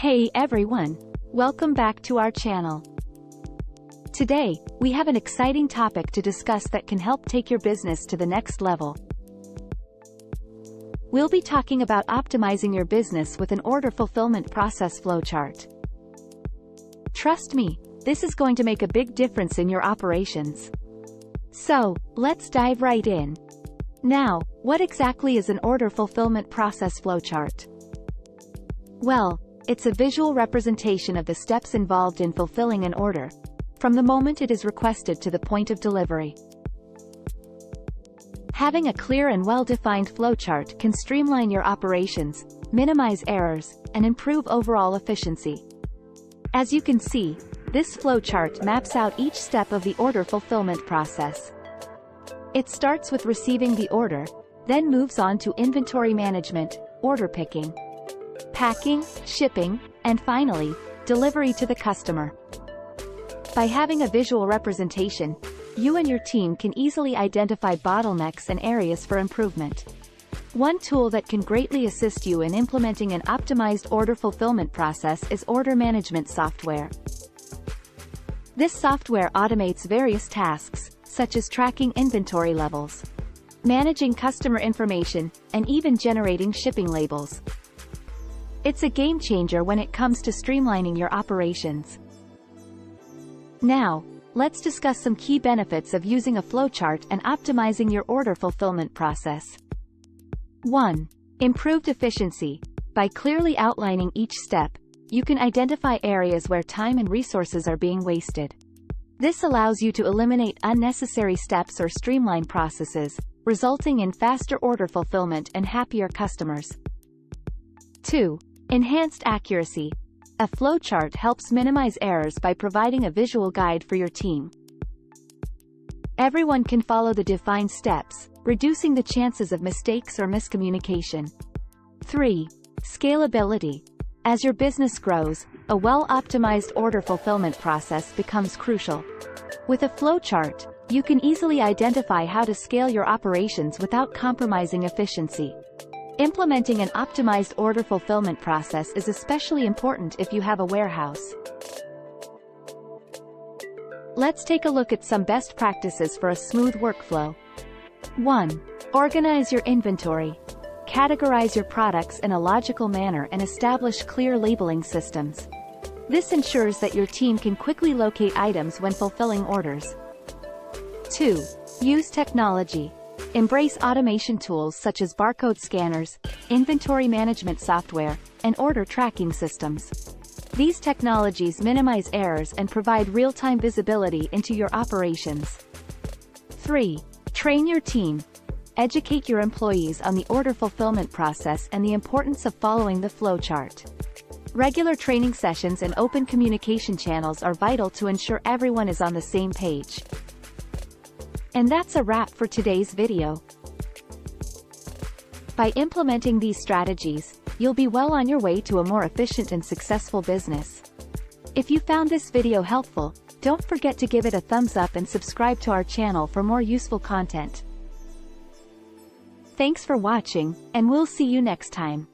Hey everyone! Welcome back to our channel. Today, we have an exciting topic to discuss that can help take your business to the next level. We'll be talking about optimizing your business with an order fulfillment process flowchart. Trust me, this is going to make a big difference in your operations. So, let's dive right in. Now, what exactly is an order fulfillment process flowchart? Well, it's a visual representation of the steps involved in fulfilling an order, from the moment it is requested to the point of delivery. Having a clear and well-defined flowchart can streamline your operations, minimize errors, and improve overall efficiency. As you can see, this flowchart maps out each step of the order fulfillment process. It starts with receiving the order, then moves on to inventory management, order picking, packing, shipping, and finally, delivery to the customer. By having a visual representation, you and your team can easily identify bottlenecks and areas for improvement. One tool that can greatly assist you in implementing an optimized order fulfillment process is order management software. This software automates various tasks, such as tracking inventory levels, managing customer information, and even generating shipping labels. It's a game changer when it comes to streamlining your operations. Now, let's discuss some key benefits of using a flowchart and optimizing your order fulfillment process. 1. Improved efficiency. By clearly outlining each step, you can identify areas where time and resources are being wasted. This allows you to eliminate unnecessary steps or streamline processes, resulting in faster order fulfillment and happier customers. 2. Enhanced accuracy. A flowchart helps minimize errors by providing a visual guide for your team. Everyone can follow the defined steps, reducing the chances of mistakes or miscommunication. 3. Scalability. As your business grows, a well-optimized order fulfillment process becomes crucial. With a flowchart, you can easily identify how to scale your operations without compromising efficiency. Implementing an optimized order fulfillment process is especially important if you have a warehouse. Let's take a look at some best practices for a smooth workflow. 1. Organize your inventory. Categorize your products in a logical manner and establish clear labeling systems. This ensures that your team can quickly locate items when fulfilling orders. 2. Use technology. Embrace automation tools such as barcode scanners, inventory management software, and order tracking systems. These technologies minimize errors and provide real-time visibility into your operations. 3. Train your team. Educate your employees on the order fulfillment process and the importance of following the flowchart. Regular training sessions and open communication channels are vital to ensure everyone is on the same page. And that's a wrap for today's video. By implementing these strategies, you'll be well on your way to a more efficient and successful business. If you found this video helpful, don't forget to give it a thumbs up and subscribe to our channel for more useful content. Thanks for watching, and we'll see you next time.